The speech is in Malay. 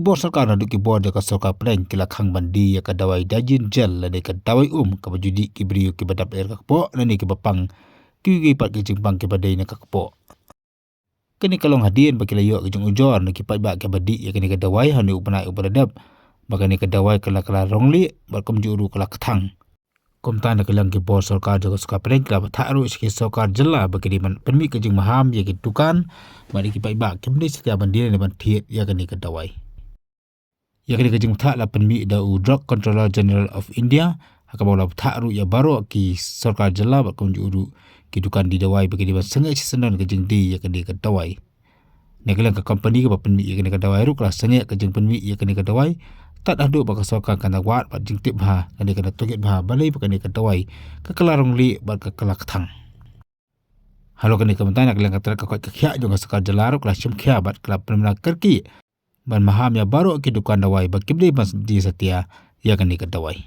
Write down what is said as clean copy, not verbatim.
bor sarkar na duki bor ka sarkar prank kila khang bandi ya ka dawai dajin gel la ka dawai ka bajudi ki brio ki badap air ka po na ni ki bapang ki pat ki jingpang ki badai na ka po kini kalong hadien bakila yo ki jung ujor na ki pat ba ki badi ya kini ka dawai hanu upana upadap baka ni ka dawai kala rongli barkom juru kala kathang komta na kilang ki bor sarkar jaga sarkar prank kala tharu iski sarkar jela bakili man permi ki jing maham ya ki dukan mari ki pat ba ki badi setiap bandi na ban thiet ya kini ka dawai ya kini kajing thak la penmi da Drug Controller General of India hakabaula tharu ya baro ki sarkar jela ba kunjuru ki dukan di dawai bagi di sangai senan kajing di ya kini ka dawai negelang ka company ka penmi ya kini ka dawai ru kala sangai kajing penmi ya kini ka dawai tak adu ba ka sarkar kana wat ba jing tip ha kani kana toget ba balai ba kani ka dawai ka kalarong li ba ka kalak thang halo kani ka mantana kelang ka ka khya jo ka sarkar jela ru kala sim khya bat kala penmna kerki ban maham ya baru ki dukan dawai bakibli mas di setia ya kani ka dawai